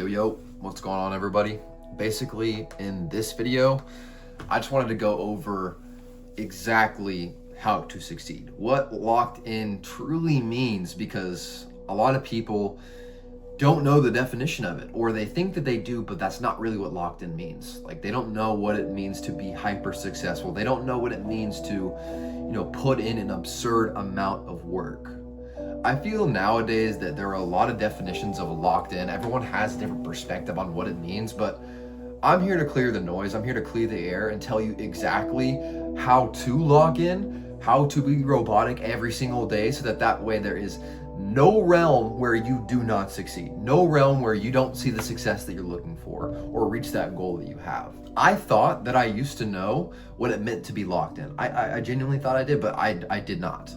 Yo, what's going on, everybody? Basically, in this video, I just wanted to go over exactly how to succeed, what locked in truly means, because a lot of people don't know the definition of it, or they think that they do, but that's not really what locked in means. Like, they don't know what it means to be hyper successful. They don't know what it means to, put in an absurd amount of work. I feel nowadays that there are a lot of definitions of locked in. Everyone has a different perspective on what it means, but I'm here to clear the noise. I'm here to clear the air and tell you exactly how to lock in, how to be robotic every single day, so that way there is no realm where you do not succeed, no realm where you don't see the success that you're looking for or reach that goal that you have. I thought that I used to know what it meant to be locked in. I genuinely thought I did, but I did not.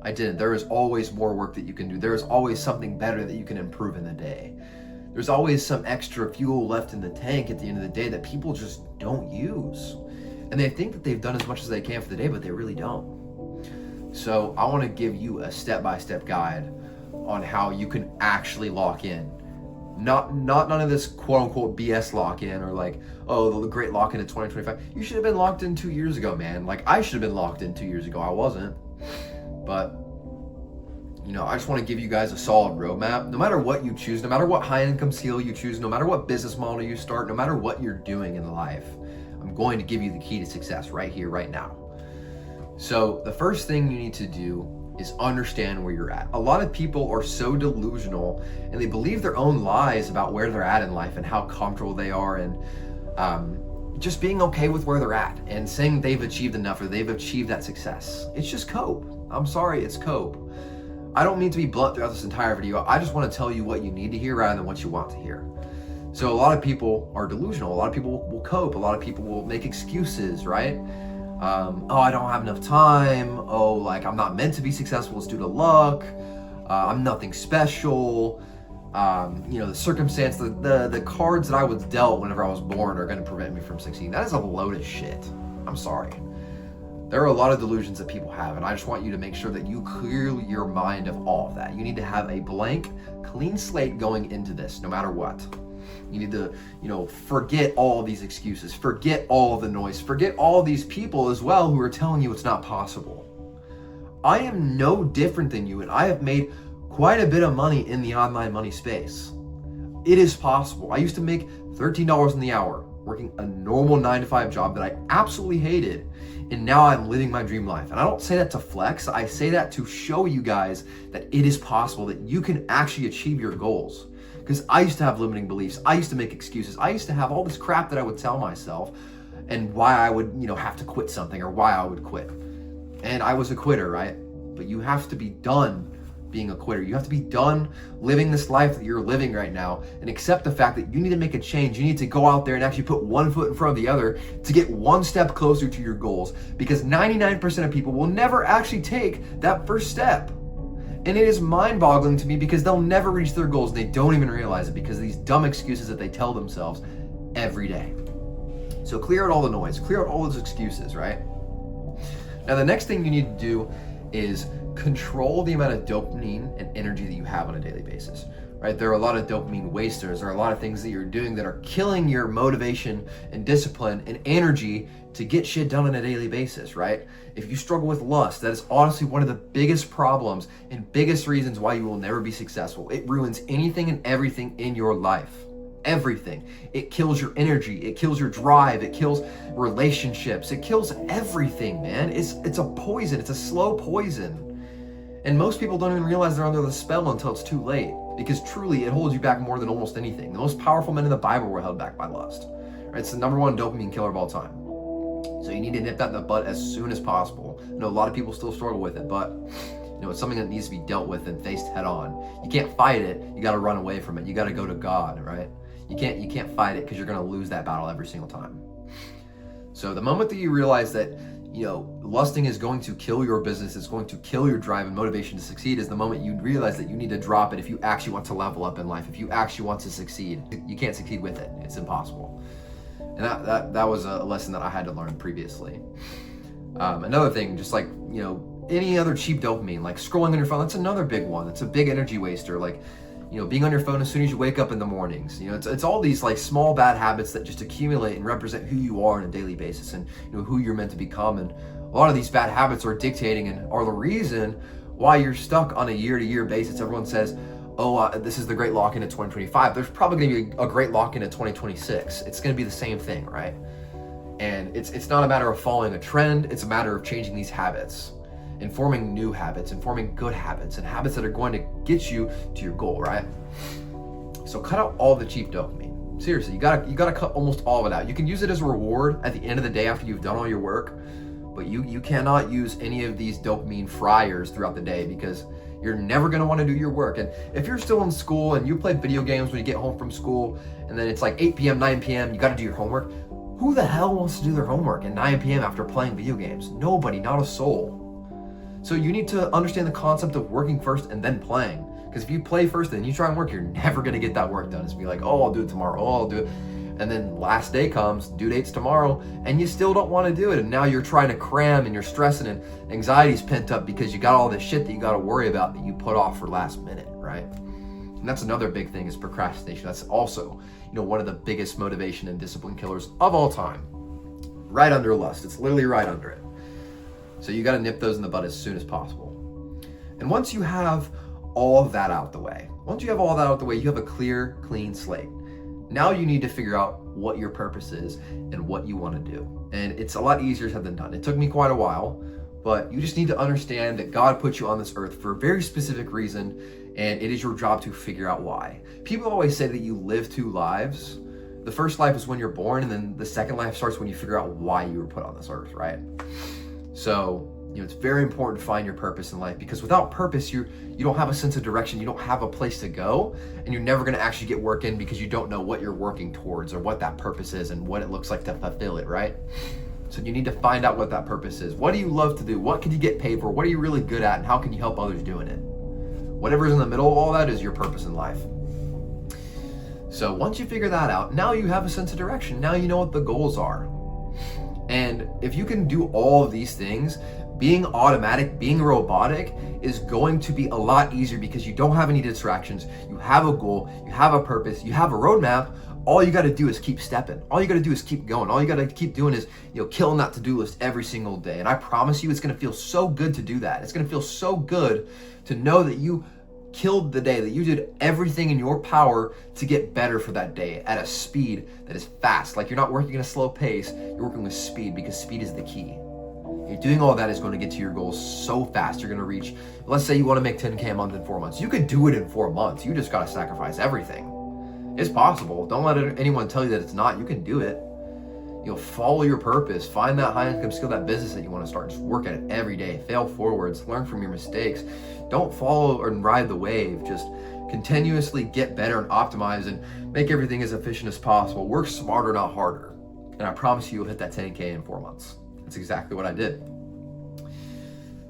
I didn't. There is always more work that you can do. There is always something better that you can improve in the day. There's always some extra fuel left in the tank at the end of the day that people just don't use. And they think that they've done as much as they can for the day, but they really don't. So I want to give you a step-by-step guide on how you can actually lock in. Not none of this quote-unquote BS lock-in, or like, oh, the great lock-in at 2025. You should have been locked in 2 years ago, man. Like, I should have been locked in 2 years ago. I wasn't. But, I just want to give you guys a solid roadmap. No matter what you choose, no matter what high income skill you choose, no matter what business model you start, no matter what you're doing in life, I'm going to give you the key to success right here, right now. So the first thing you need to do is understand where you're at. A lot of people are so delusional and they believe their own lies about where they're at in life and how comfortable they are, and just being okay with where they're at and saying they've achieved enough or they've achieved that success. It's just cope. I'm sorry, it's cope. I don't mean to be blunt throughout this entire video. I just want to tell you what you need to hear rather than what you want to hear. So a lot of people are delusional. A lot of people will cope. A lot of people will make excuses, right? Oh, I don't have enough time. Oh, like, I'm not meant to be successful. It's due to luck. I'm nothing special. The circumstance, the cards that I was dealt whenever I was born are going to prevent me from succeeding. That is a load of shit. I'm sorry. There are a lot of delusions that people have, and I just want you to make sure that you clear your mind of all of that. You need to have a blank, clean slate going into this, no matter what. You need to, forget all of these excuses, forget all of the noise, forget all of these people as well who are telling you it's not possible. I am no different than you, and I have made quite a bit of money in the online money space. It is possible. I used to make $13 an hour working a normal 9-to-5 job that I absolutely hated, and now I'm living my dream life. And I don't say that to flex. I say that to show you guys that it is possible, that you can actually achieve your goals. Because I used to have limiting beliefs. I used to make excuses. I used to have all this crap that I would tell myself and why I would, have to quit something or why I would quit. And I was a quitter, right? But you have to be done being a quitter. You have to be done living this life that you're living right now and accept the fact that you need to make a change. You need to go out there and actually put one foot in front of the other to get one step closer to your goals, because 99% of people will never actually take that first step. And it is mind-boggling to me because they'll never reach their goals. They don't even realize it because of these dumb excuses that they tell themselves every day. So clear out all the noise, clear out all those excuses, right? Now, the next thing you need to do is control the amount of dopamine and energy that you have on a daily basis, right? There are a lot of dopamine wasters. There are a lot of things that you're doing that are killing your motivation and discipline and energy to get shit done on a daily basis, right? If you struggle with lust, that is honestly one of the biggest problems and biggest reasons why you will never be successful. It ruins anything and everything in your life. Everything. It kills your energy. It kills your drive. It kills relationships. It kills everything, man. It's a poison. It's a slow poison. And most people don't even realize they're under the spell until it's too late, because truly it holds you back more than almost anything. The most powerful men in the Bible were held back by lust, right? It's the number one dopamine killer of all time. So you need to nip that in the bud as soon as possible. I know a lot of people still struggle with it, but it's something that needs to be dealt with and faced head on. You can't fight it. You got to run away from it. You got to go to God, right? You can't fight it because you're going to lose that battle every single time. So the moment that you realize that lusting is going to kill your business, it's going to kill your drive and motivation to succeed, is the moment you realize that you need to drop it if you actually want to level up in life, if you actually want to succeed. You can't succeed with it. It's impossible. And that was a lesson that I had to learn previously. Another thing, just like, any other cheap dopamine, like scrolling on your phone, that's another big one. It's a big energy waster. Like, being on your phone as soon as you wake up in the mornings. It's all these like small bad habits that just accumulate and represent who you are on a daily basis, and who you're meant to become. And a lot of these bad habits are dictating and are the reason why you're stuck on a year-to-year basis. Everyone says, oh, this is the great lock-in at 2025. There's probably going to be a great lock-in at 2026. It's going to be the same thing, right? And it's not a matter of following a trend. It's a matter of changing these habits and forming new habits and forming good habits and habits that are going to get you to your goal, right? So cut out all the cheap dopamine. Seriously, you gotta cut almost all of it out. You can use it as a reward at the end of the day after you've done all your work, but you cannot use any of these dopamine fryers throughout the day, because you're never gonna wanna do your work. And if you're still in school and you play video games when you get home from school, and then it's like 8 p.m., 9 p.m., you gotta do your homework. Who the hell wants to do their homework at 9 p.m. after playing video games? Nobody, not a soul. So you need to understand the concept of working first and then playing. Because if you play first and you try and work, you're never gonna get that work done. It's be like, oh, I'll do it tomorrow, oh, I'll do it. And then last day comes, due date's tomorrow, and you still don't wanna do it. And now you're trying to cram and you're stressing and anxiety's pent up because you got all this shit that you gotta worry about that you put off for last minute, right? And that's another big thing, is procrastination. That's also, one of the biggest motivation and discipline killers of all time. Right under lust. It's literally right under it. So you got to nip those in the bud as soon as possible. And once you have all of that out the way, you have a clear, clean slate. Now you need to figure out what your purpose is and what you want to do. And it's a lot easier said than done. It took me quite a while, but you just need to understand that God put you on this earth for a very specific reason, and it is your job to figure out why. People always say that you live 2 lives. The first life is when you're born, and then the second life starts when you figure out why you were put on this earth, right? So, it's very important to find your purpose in life, because without purpose, you don't have a sense of direction, you don't have a place to go, and you're never going to actually get work in because you don't know what you're working towards or what that purpose is and what it looks like to fulfill it, right? So you need to find out what that purpose is. What do you love to do? What can you get paid for? What are you really good at? And how can you help others doing it? Whatever's in the middle of all that is your purpose in life. So once you figure that out, now you have a sense of direction. Now you know what the goals are. And if you can do all of these things, being automatic, being robotic is going to be a lot easier, because you don't have any distractions. You have a goal, you have a purpose, you have a roadmap. All you got to do is keep stepping. All you got to do is keep going. All you got to keep doing is, killing that to-do list every single day. And I promise you, it's going to feel so good to do that. It's going to feel so good to know that you killed the day, that you did everything in your power to get better for that day at a speed that is fast. Like, you're not working at a slow pace, you're working with speed, because speed is the key. You're doing all that is going to get to your goals so fast. You're going to reach, let's say you want to make 10K a month in 4 months. You could do it in 4 months. You just got to sacrifice everything. It's possible. Don't let anyone tell you that it's not. You can do it. Follow your purpose. Find that high income skill, that business that you want to start. Just work at it every day. Fail forwards. Learn from your mistakes. Don't follow and ride the wave. Just continuously get better and optimize and make everything as efficient as possible. Work smarter, not harder. And I promise you'll hit that 10K in 4 months. That's exactly what I did.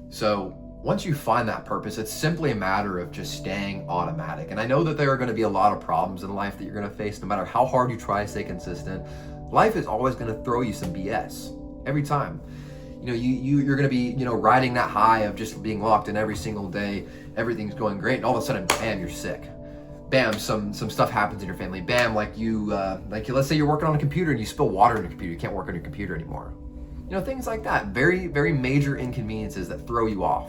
So once you find that purpose, it's simply a matter of just staying automatic. And I know that there are going to be a lot of problems in life that you're going to face, no matter how hard you try to stay consistent. Life is always going to throw you some BS every time. You're going to be, riding that high of just being locked in every single day. Everything's going great, and all of a sudden, bam, you're sick. Bam, some stuff happens in your family. Bam, let's say you're working on a computer and you spill water in your computer. You can't work on your computer anymore. Things like that. Very, very major inconveniences that throw you off.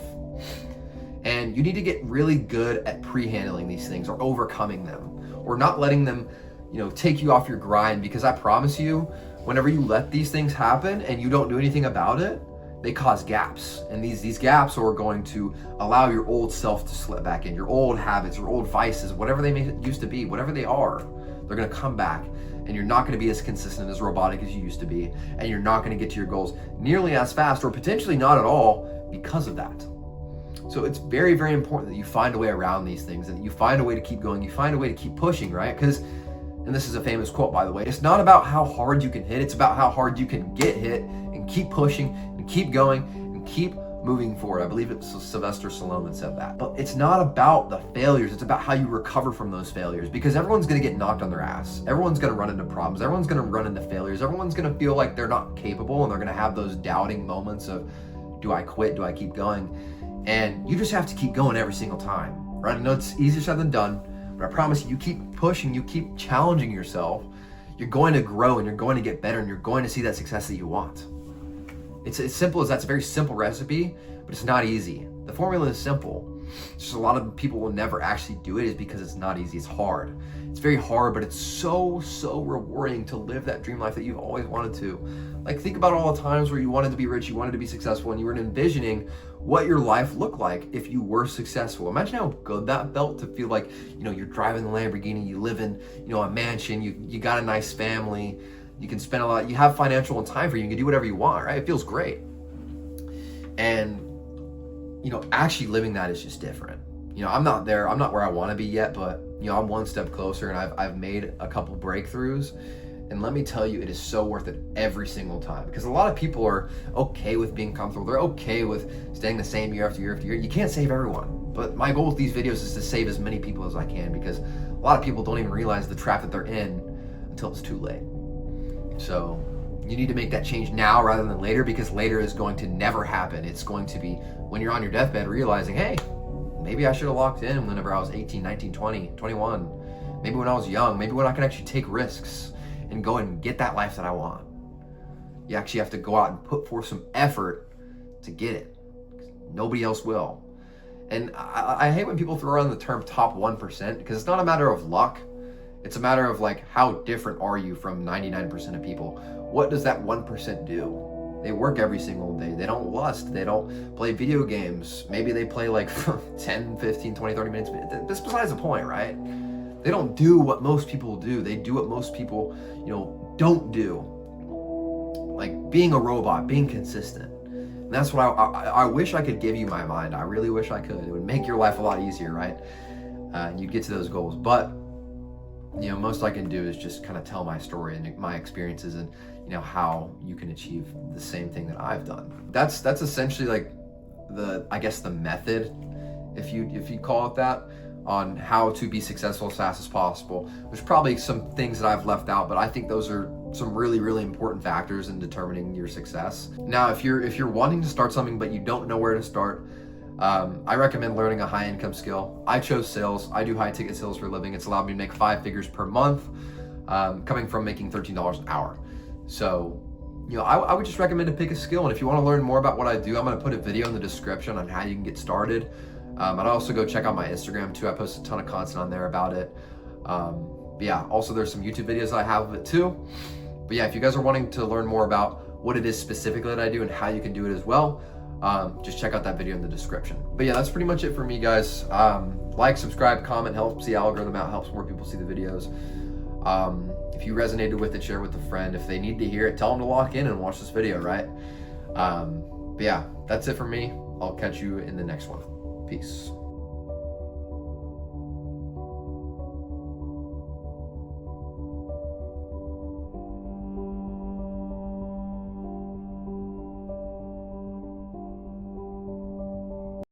And you need to get really good at pre-handling these things, or overcoming them, or not letting them, take you off your grind. Because I promise you, whenever you let these things happen and you don't do anything about it, they cause gaps. And these gaps are going to allow your old self to slip back in. Your old habits, your old vices, whatever they used to be, whatever they are, they're going to come back. And you're not going to be as consistent, as robotic as you used to be. And you're not going to get to your goals nearly as fast, or potentially not at all, because of that. So it's very, very important that you find a way around these things, and you find a way to keep going. You find a way to keep pushing, right? Because, and this is a famous quote, by the way, it's not about how hard you can hit. It's about how hard you can get hit and keep pushing and keep going and keep moving forward. I believe it was Sylvester Stallone that said that. But it's not about the failures. It's about how you recover from those failures, because everyone's going to get knocked on their ass. Everyone's going to run into problems. Everyone's going to run into failures. Everyone's going to feel like they're not capable, and they're going to have those doubting moments of, do I quit? Do I keep going? And you just have to keep going every single time, right? I know it's easier said than done, But I promise you keep pushing, you keep challenging yourself, you're going to grow and you're going to get better and you're going to see that success that you want. It's as simple as that. It's a very simple recipe, but it's not easy. The formula is simple. It's just a lot of people will never actually do it is because it's not easy. It's hard. It's very hard, but it's so rewarding to live that dream life that you've always wanted to. Like, think about all the times where you wanted to be rich, you wanted to be successful, and you were envisioning what your life looked like if you were successful. Imagine how good that felt to feel like, you're driving the Lamborghini, you live in, a mansion, you got a nice family, you can spend a lot, you have financial and time for you can do whatever you want, right? It feels great. And, actually living that is just different. I'm not there, I'm not where I want to be yet, but, I'm one step closer and I've made a couple breakthroughs. And let me tell you, it is so worth it every single time, because a lot of people are okay with being comfortable. They're okay with staying the same year after year after year. You can't save everyone, but my goal with these videos is to save as many people as I can, because a lot of people don't even realize the trap that they're in until it's too late. So you need to make that change now rather than later, because later is going to never happen. It's going to be when you're on your deathbed realizing, hey, maybe I should have locked in whenever I was 18, 19, 20, 21. Maybe when I was young, maybe when I could actually take risks and go and get that life that I want. You actually have to go out and put forth some effort to get it. Nobody else will. And I hate when people throw around the term top 1%, because it's not a matter of luck. It's a matter of like, how different are you from 99% of people? What does that 1% do? They work every single day. They don't lust. They don't play video games. Maybe they play like 10, 15, 20, 30 minutes. That's besides the point, right? They don't do what most people do. They do what most people, don't do. Like being a robot, being consistent. And that's what I wish I could give you my mind. I really wish I could. It would make your life a lot easier, right? And you'd get to those goals. But, most I can do is just kind of tell my story and my experiences and, how you can achieve the same thing that I've done. That's essentially like the method, if you call it that, on how to be successful as fast as possible. There's probably some things that I've left out, but I think those are some really important factors in determining your success. Now, if you're wanting to start something but you don't know where to start, I recommend learning a high income skill. I chose sales. I do high ticket sales for a living. It's allowed me to make 5 figures per month, coming from making $13 an hour. So, I would just recommend to pick a skill. And if you want to learn more about what I do, I'm going to put a video in the description on how you can get started. I'd also go check out my Instagram too. I post a ton of content on there about it. But yeah, also there's some YouTube videos I have of it too. But yeah, if you guys are wanting to learn more about what it is specifically that I do and how you can do it as well, just check out that video in the description. But yeah, that's pretty much it for me, guys. Like, subscribe, comment, helps the algorithm out, helps more people see the videos. If you resonated with it, share with a friend. If they need to hear it, tell them to lock in and watch this video, right? But yeah, that's it for me. I'll catch you in the next one. Peace.